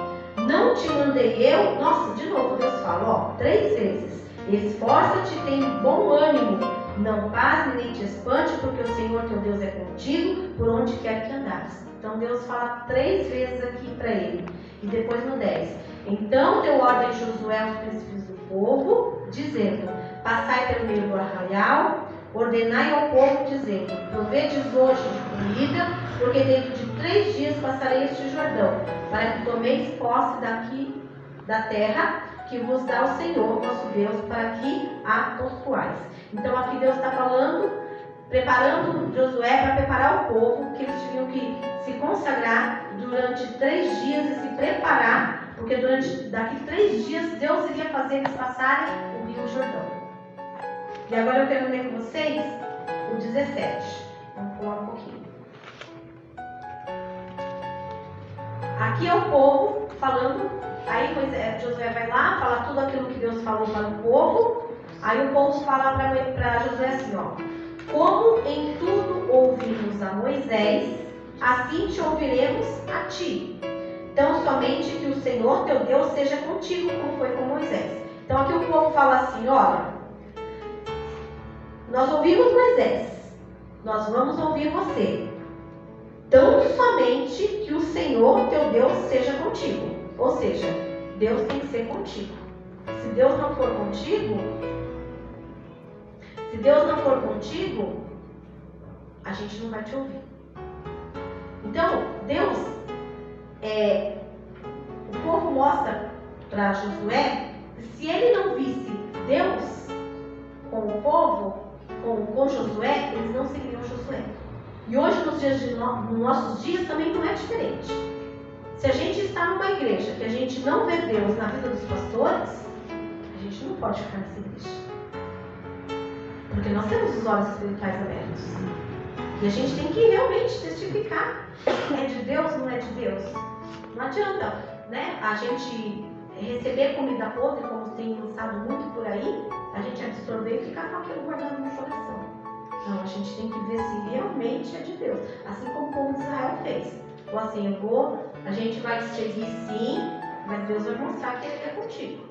Não te mandei eu. Nossa, de novo Deus fala, 3 vezes. Esforça-te, tem bom ânimo. Não pasme nem te espante, porque o Senhor teu Deus é contigo, por onde quer que andares. Então Deus fala 3 vezes aqui para ele. E depois no 10. Então deu ordem Josué aos príncipes do povo, dizendo: passai pelo meio do arraial, ordenai ao povo, dizendo: provedes hoje de comida, porque dentro de 3 dias passarei este Jordão, para que tomeis posse daqui da terra que vos dá o Senhor, nosso Deus, para que a possuais. Então aqui Deus está falando, preparando Josué para preparar o povo, que eles tinham que se consagrar durante 3 dias e se preparar, porque daqui 3 dias Deus iria fazer eles passarem o Rio Jordão. E agora eu quero ler com vocês o 17. Vamos pular um pouquinho. Aqui é o povo falando. Aí Josué vai lá, fala tudo aquilo que Deus falou para o povo. Aí o povo fala para Josué assim, como em tudo ouvimos a Moisés, assim te ouviremos a ti. Então somente que o Senhor teu Deus seja contigo, como foi com Moisés. Então aqui o povo fala assim, olha, nós ouvimos Moisés, nós vamos ouvir você. Tão somente que o Senhor teu Deus seja contigo. Ou seja, Deus tem que ser contigo. Se Deus não for contigo, a gente não vai te ouvir. Então, Deus, o povo mostra para Josué, se ele não visse Deus com o povo, com Josué, eles não seguiriam Josué. E hoje, nos nossos dias, também não é diferente. Se a gente está numa igreja que a gente não vê Deus na vida dos pastores, a gente não pode ficar nessa igreja. Porque nós temos os olhos espirituais abertos. E a gente tem que realmente testificar. É de Deus, não é de Deus? Não adianta, né, a gente receber comida podre, como tem lançado muito por aí, a gente absorver e ficar com aquilo guardado no coração. Não, a gente tem que ver se realmente é de Deus. Assim como o povo de Israel fez. Ou assim, a gente vai seguir sim, mas Deus vai mostrar que Ele é contigo.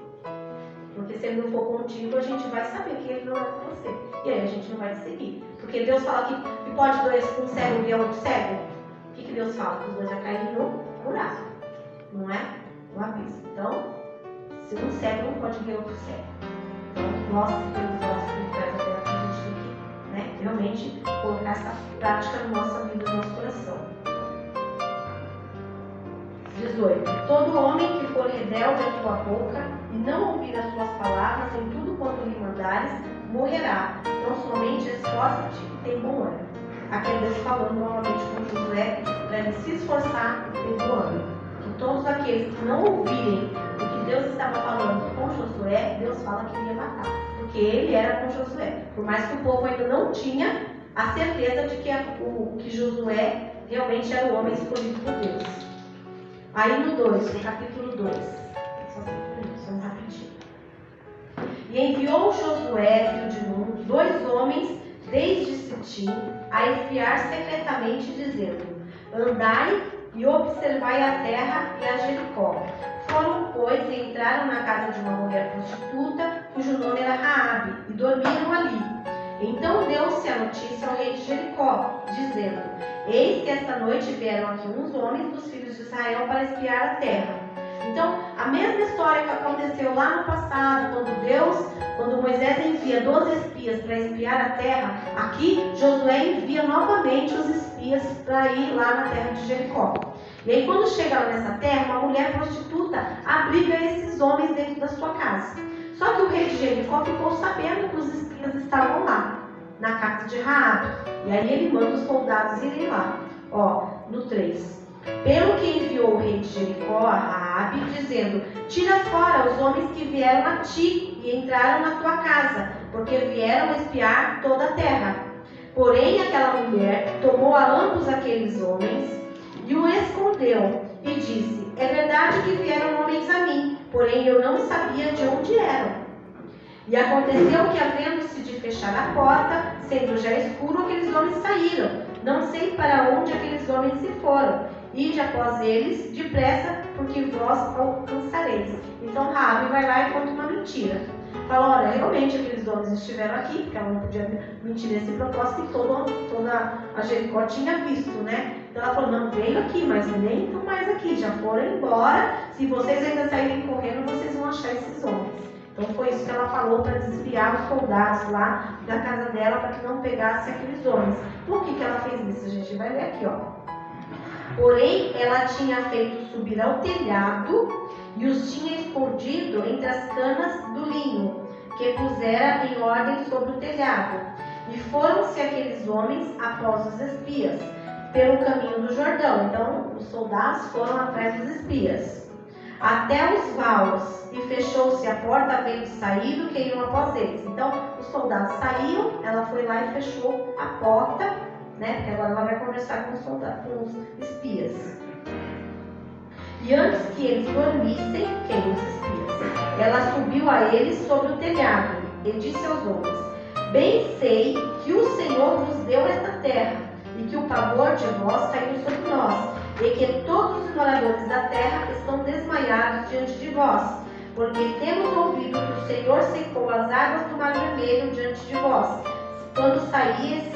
Porque se Ele não for contigo, a gente vai saber que Ele não é com você. E aí a gente não vai seguir. Porque Deus fala que pode dois, um cego e outro cego. O que Deus fala? Que os dois já caíram no buraco. Não é? No abismo. Então, se um cego não pode ver outro cego. Então, nós que temos os olhos espirituais abertos, a gente tem que, né, realmente colocar essa prática na nossa vida, no nosso coração. 18. Todo homem que for rebelde à tua boca e não ouvir as tuas palavras em tudo quanto lhe mandares, morrerá. Então somente esforça-te e tem bom ânimo. Aqui Deus falando novamente com Josué para ele se esforçar e ter bom ânimo. Que todos aqueles que não ouvirem o que Deus estava falando com Josué, Deus fala que ele ia matar. Porque ele era com Josué. Por mais que o povo ainda não tinha a certeza de que Josué realmente era o homem escolhido por Deus. Aí no 2, no capítulo 2, só 5 minutos, vamos rapidinho. E enviou Josué, filho de Nun, 2 homens desde Sitim a espiar secretamente, dizendo: andai e observai a terra e a Jericó. Foram, pois, e entraram na casa de uma mulher prostituta, cujo nome era Raabe, e dormiram ali. Então deu-se a notícia ao rei de Jericó, dizendo: eis que esta noite vieram aqui uns homens dos filhos de Israel para espiar a terra. Então, a mesma história que aconteceu lá no passado, quando Moisés envia 12 espias para espiar a terra, aqui Josué envia novamente os espias para ir lá na terra de Jericó. E aí, quando chegaram nessa terra, uma mulher prostituta abriga esses homens dentro da sua casa. Só que o rei de Jericó ficou sabendo que os espias estavam lá, na casa de Raabe. E aí ele manda os soldados irem lá. Ó, no 3. Pelo que enviou o rei de Jericó a Raabe, dizendo: tira fora os homens que vieram a ti e entraram na tua casa, porque vieram espiar toda a terra. Porém, aquela mulher tomou a ambos aqueles homens e o escondeu e disse: é verdade que vieram homens a mim, porém eu não sabia de onde eram. E aconteceu que, havendo-se de fechar a porta, sendo já escuro, aqueles homens saíram. Não sei para onde aqueles homens se foram. Ide após eles depressa, porque vós alcançareis. Então Raabe vai lá e conta uma mentira. Fala: olha, realmente aqueles homens estiveram aqui, porque ela não podia mentir nesse propósito, e toda a Jericó tinha visto, né? Então ela falou: não, veio aqui, mas nem estão mais aqui, já foram embora. Se vocês ainda saírem correndo, vocês vão achar esses homens. Então foi isso que ela falou para desviar os soldados lá da casa dela, para que não pegasse aqueles homens. Por que ela fez isso? A gente vai ler aqui, ó. Porém, ela tinha feito subir ao telhado e os tinha escondido entre as canas do linho, que pusera em ordem sobre o telhado. E foram-se aqueles homens após os espias, pelo caminho do Jordão. Então, os soldados foram atrás dos espias, até os valos, e fechou-se a porta, havendo saído, que iam após eles. Então, os soldados saíram, ela foi lá e fechou a porta, né? Porque agora ela vai conversar com os soldados, com os espias. E antes que eles dormissem, quem? Os espias, ela subiu a eles sobre o telhado e disse aos homens: bem sei que o Senhor vos deu esta terra, e que o pavor de vós caiu sobre nós, e que todos os moradores da terra estão desmaiados diante de vós, porque temos ouvido que o Senhor secou as águas do Mar Vermelho diante de vós, quando saíamos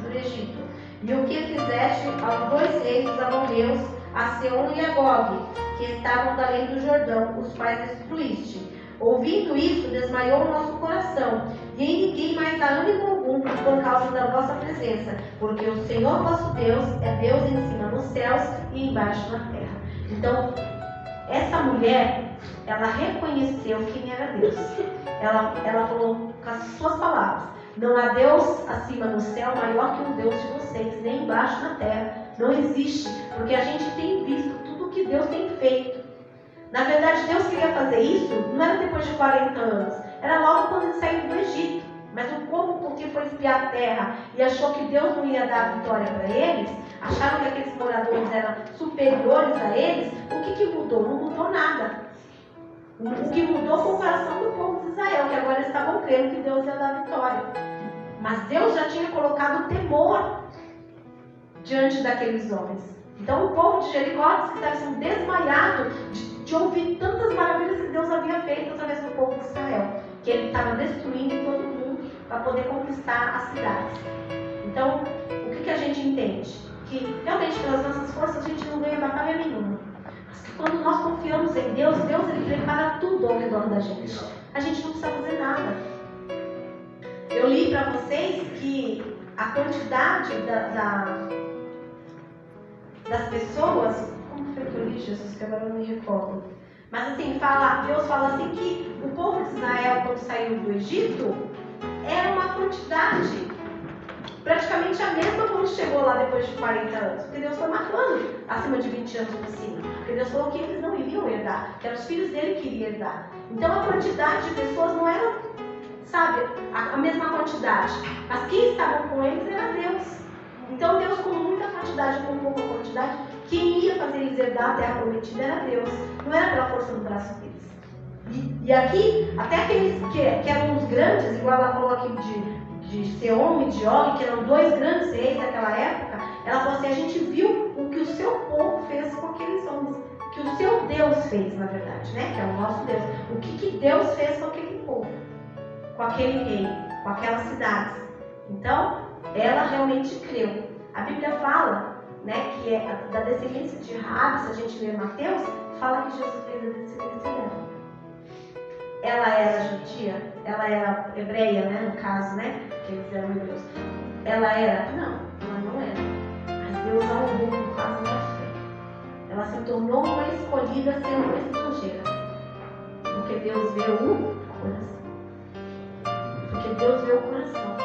do Egito. E o que fizeste aos 2 reis dos amorreus, a Seom e a Gog, que estavam da além do Jordão, os quais destruíste. Ouvindo isso, desmaiou o nosso coração, e em ninguém mais há ânimo algum por causa da vossa presença, porque o Senhor vosso Deus é Deus em cima nos céus e embaixo na terra. Então, essa mulher, ela reconheceu quem era Deus. Ela falou com as suas palavras: não há Deus acima no céu maior que o Deus de vocês, nem embaixo na terra. Não existe, porque a gente tem visto tudo o que Deus tem feito. Na verdade, Deus queria fazer isso, não era depois de 40 anos, era logo quando eles saíram do Egito, Mas o povo, porque foi espiar a terra e achou que Deus não ia dar a vitória para eles, acharam que aqueles moradores eram superiores a eles, o que mudou? Não mudou nada. O que mudou foi o coração do povo de Israel, que agora eles estavam crendo que Deus ia dar a vitória. Mas Deus já tinha colocado temor diante daqueles homens. Então o povo de Jericó disse que estava sendo desmaiado de ouvir tantas maravilhas que Deus havia feito através do povo de Israel, que ele estava destruindo todo mundo para poder conquistar as cidades. Então, o que a gente entende? Que realmente pelas nossas forças a gente não ganha batalha nenhuma. Mas que quando nós confiamos em Deus, Deus ele prepara tudo ao redor da gente. A gente não precisa fazer nada. Eu li para vocês que a quantidade das pessoas, como foi que eu li, Jesus, que agora eu não me recordo. Mas assim, Deus fala assim que o povo de Israel, quando saiu do Egito, era uma quantidade praticamente a mesma quando chegou lá depois de 40 anos. Porque Deus foi matando acima de 20 anos por cima. Porque Deus falou que eles não iriam herdar, que eram os filhos dele que iriam herdar. Então a quantidade de pessoas não era, sabe, a mesma quantidade. Mas quem estava com eles era Deus. Então Deus, com muita quantidade, com pouca quantidade, quem ia fazer eles herdar a terra prometida era Deus. Não era pela força do braço deles. E aqui, até aqueles que eram os grandes, igual ela falou aqui de Sehom e de Og, que eram dois grandes reis daquela época, ela falou assim, a gente viu o que o seu povo fez com aqueles homens. O que o seu Deus fez, na verdade, né? Que é o nosso Deus. O que Deus fez com aquele povo, com aquele rei, com aquelas cidades. Então, ela realmente creu. A Bíblia fala, né, que é da descendência de Raabe, se a gente ler Mateus, fala que Jesus fez a descendência dela. Ela era judia, ela era hebreia, né, no caso, né, que eles eram hebreus. Ela era? Não, ela não era. Mas Deus a honrou por causa da fé. Ela se tornou uma escolhida sendo uma estrangeira. Porque Deus vê o coração. Porque Deus vê o coração.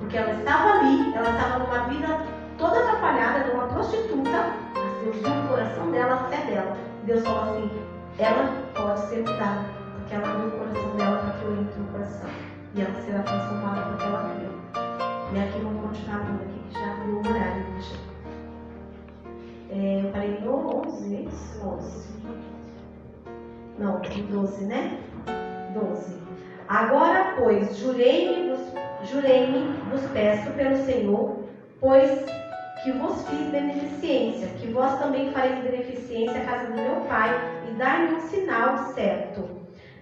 Porque ela estava ali, ela estava numa vida toda atrapalhada, de uma prostituta, mas Deus viu o coração dela, a fé dela. Deus falou assim, ela pode ser mudada, porque ela viu o coração dela para que eu entre no coração. E ela será transformada porque ela creu. E aqui vamos continuar lendo aqui, que já viu o horário. Eu falei no 11, é isso? 11. Não, 12, né? 12. Agora, pois, jurei-me, vos peço pelo Senhor, pois que vos fiz beneficência, que vós também fareis beneficência à casa do meu pai, e dar-me um sinal certo,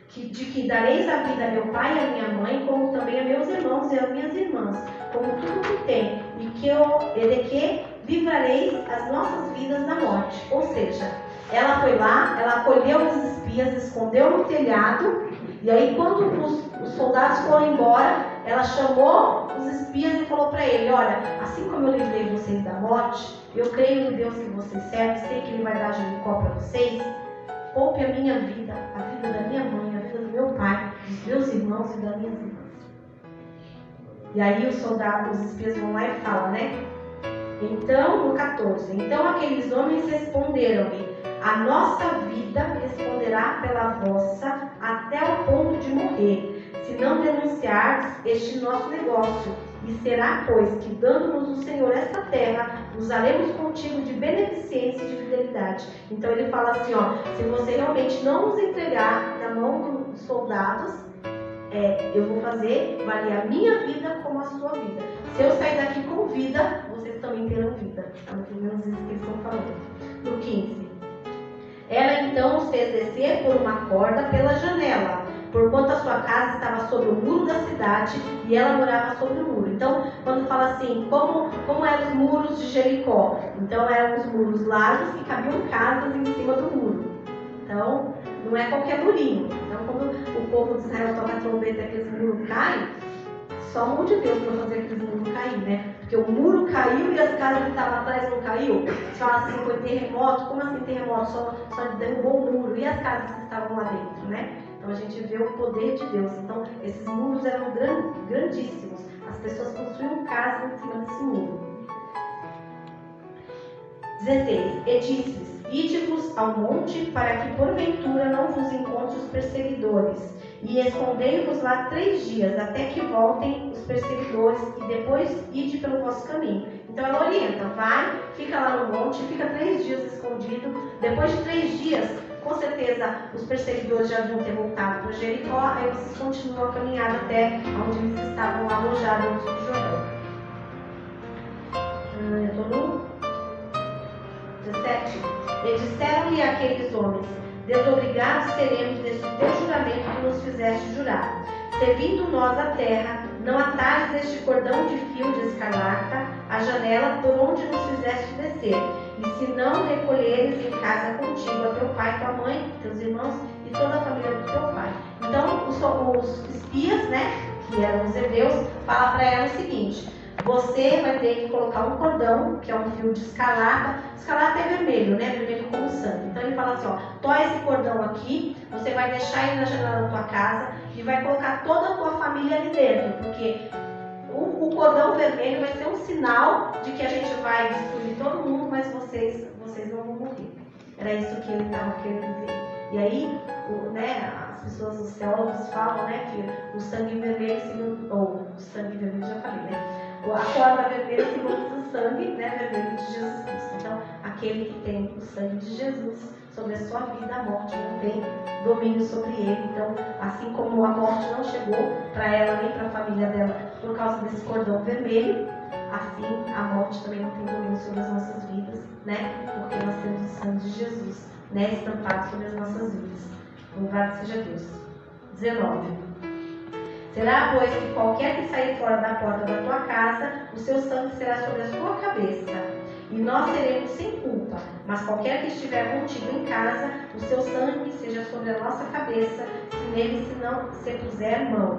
de que dareis a vida a meu pai e a minha mãe, como também a meus irmãos e a minhas irmãs, como tudo que tem, e de que livrareis as nossas vidas da morte. Ou seja, ela foi lá, ela acolheu os espias, escondeu no telhado, e aí quando os soldados foram embora, ela chamou os espias e falou para ele, olha, assim como eu livrei vocês da morte, eu creio no Deus que vocês servem, sei que ele vai dar Jericó para vocês, poupe a minha vida, a vida da minha mãe, a vida do meu pai, dos meus irmãos e das minhas irmãs. E aí os soldados, os espias vão lá e falam, né? Então, no 14, então aqueles homens responderam-lhe, a nossa vida responderá pela vossa até o ponto de morrer, se não denunciardes este nosso negócio. E será, pois, que dando-nos o Senhor esta terra, usaremos contigo de beneficência e de fidelidade. Então ele fala assim, ó, se você realmente não nos entregar na mão dos soldados, eu vou fazer valer a minha vida como a sua vida. Se eu sair daqui com vida, vocês também terão vida. É mais ou menos isso que eles estão falando. No 15. Ela então os fez descer por uma corda pela janela, porquanto a sua casa estava sobre o muro da cidade e ela morava sobre o muro. Então, quando fala assim, como eram os muros de Jericó? Então, eram os muros largos que cabiam casas em cima do muro. Então, não é qualquer murinho. Então, quando o povo de Israel toca a trombeta e aqueles muros caem, só mão de Deus para fazer aqueles muros cair, né? Porque o muro caiu e as casas que estavam atrás não caiu. Você fala assim, foi terremoto. Como assim terremoto? Só derrubou o muro. E as casas que estavam lá dentro, né? Então a gente vê o poder de Deus. Então esses muros eram grandíssimos. As pessoas construíam casas em cima desse muro. 16. E disse-lhes, ide-vos ao monte para que porventura não vos encontre os perseguidores, E escondei-vos lá 3 dias, até que voltem os perseguidores, e depois ide pelo vosso caminho. Então ela orienta, vai, fica lá no monte, fica 3 dias escondido. Depois de 3 dias, com certeza os perseguidores já deviam ter voltado para Jericó, aí vocês continuam a caminhada até onde eles estavam alojados no Rio Jordão. Eu estou no 17. E disseram-lhe aqueles homens: desobrigados seremos desse teu juramento que nos fizeste jurar. Servindo nós a terra, não atares este cordão de fio de escarlata à janela por onde nos fizeste descer. E se não recolheres em casa contigo a teu pai, tua mãe, teus irmãos e toda a família do teu pai. Então os espias, né, que eram os hebreus, falam para ela o seguinte: você vai ter que colocar um cordão, que é um fio de escarlata. Escarlata é vermelho, né? Vermelho como sangue. Então ele fala assim, ó, toa esse cordão aqui, você vai deixar ele na janela da tua casa e vai colocar toda a tua família ali dentro, porque o cordão vermelho vai ser um sinal de que a gente vai destruir todo mundo, mas vocês não vão morrer. Era isso que ele estava querendo dizer. E aí, as pessoas, os teólogos falam, né, que o sangue vermelho, ou o sangue vermelho, já falei, né? A corda vermelha simboliza o sangue, né, vermelho de Jesus Cristo. Então, aquele que tem o sangue de Jesus sobre a sua vida, a morte não tem domínio sobre ele. Então, assim como a morte não chegou para ela nem para a família dela por causa desse cordão vermelho, assim a morte também não tem domínio sobre as nossas vidas, né? Porque nós temos o sangue de Jesus, né, estampado sobre as nossas vidas. Louvado seja Deus. 19. Será, pois, que qualquer que sair fora da porta da tua casa, o seu sangue será sobre a sua cabeça, e nós seremos sem culpa. Mas qualquer que estiver contigo em casa, o seu sangue seja sobre a nossa cabeça, se nele se puser mão.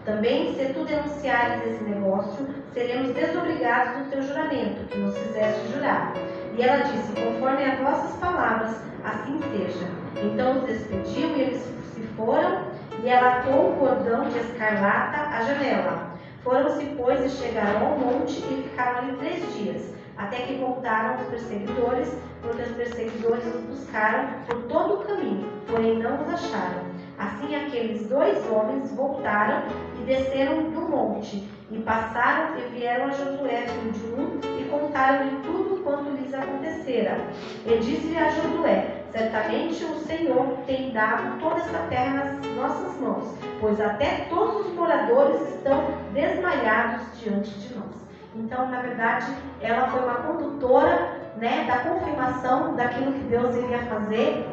Também, se tu denunciares esse negócio, seremos desobrigados do teu juramento, que nos fizeste jurar. E ela disse: conforme as vossas palavras, assim seja. Então os despediu e eles se foram. E ela atou o cordão de escarlata à janela. Foram-se, pois, e chegaram ao monte e ficaram ali 3 dias, até que voltaram os perseguidores, porque os perseguidores os buscaram por todo o caminho, porém não os acharam. Assim aqueles 2 homens voltaram e desceram do monte, e passaram e vieram a Josué, filho de Nun, e contaram-lhe tudo quanto lhes acontecera. E disse-lhe a Josué: certamente o Senhor tem dado toda essa terra nas nossas mãos, pois até todos os moradores estão desmaiados diante de nós. Então, na verdade, ela foi uma condutora, né, da confirmação daquilo que Deus iria fazer,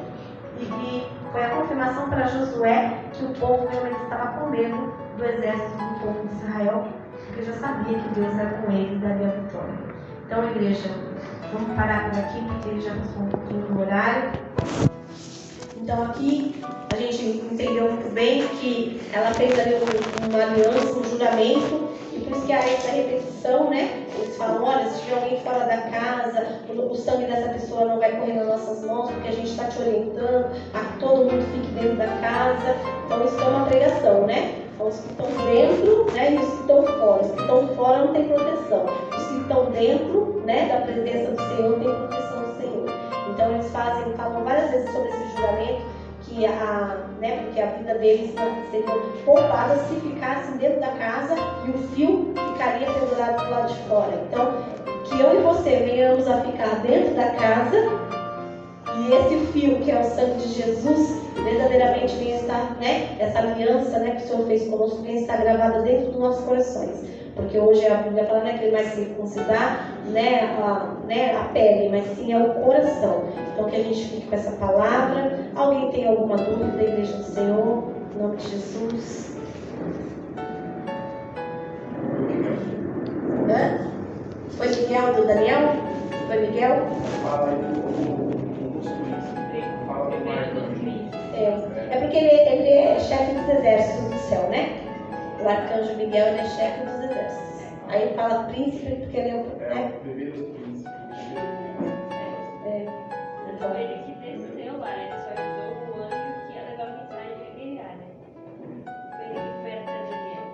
e foi a confirmação para Josué que o povo realmente estava com medo do exército do povo de Israel, porque já sabia que Deus era com ele e daria a vitória. Então, igreja, vamos parar por aqui, porque ele já passou um pouquinho do horário. Então, aqui a gente entendeu muito bem que ela fez ali uma aliança, um juramento, e por isso que há essa repetição, né? Eles falam: olha, se tiver alguém fora da casa, o sangue dessa pessoa não vai correr nas nossas mãos, porque a gente está te orientando a que todo mundo fique dentro da casa. Então, isso é uma pregação, né? Então, os que estão dentro, né, e os que estão fora. Os que estão fora não tem proteção. Os que estão dentro, né, da presença do Senhor tem proteção do Senhor. Então, eles falam várias vezes sobre esse juramento, que porque a vida deles seria poupada se ficassem dentro da casa e o fio ficaria pendurado do lado de fora. Então, que eu e você venhamos a ficar dentro da casa e esse fio, que é o sangue de Jesus, verdadeiramente venha estar, né, essa aliança, né, que o Senhor fez conosco, venha estar gravada dentro dos nossos corações. Porque hoje a Bíblia fala, né, que ele vai circuncidar, né, a pele, mas sim é o coração. Então que a gente fique com essa palavra. Alguém tem alguma dúvida da Igreja do Senhor? Em nome de Jesus. Foi Miguel do Daniel? Foi Miguel? Fala aí dos Fala do Marco. É porque ele é chefe dos exércitos do céu, né? O arcanjo Miguel, ele é chefe dos exércitos. Aí ele fala príncipe porque ele é o... né? Bebê dos príncipes. Então ele que desceu lá, ele só ajudou o anjo que ia levar a mensagem de guerrear, né? Foi ele que foi atrás dele.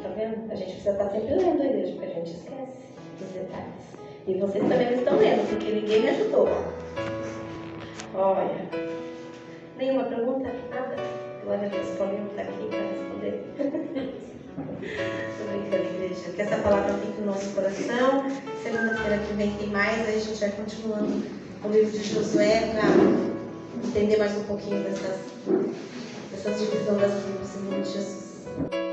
Tá vendo? A gente precisa estar sempre lendo a igreja, porque a gente esquece dos detalhes. E vocês também não estão lendo, porque ninguém me ajudou. Olha. Nenhuma pergunta? Nada? Glória a Deus, Paulinho está aqui para responder. Estou brincando, igreja. Que essa palavra fique no nosso coração. Segunda-feira que vem tem mais, aí a gente vai continuando o livro de Josué para entender mais um pouquinho dessas divisões das tribos, em nome de Jesus.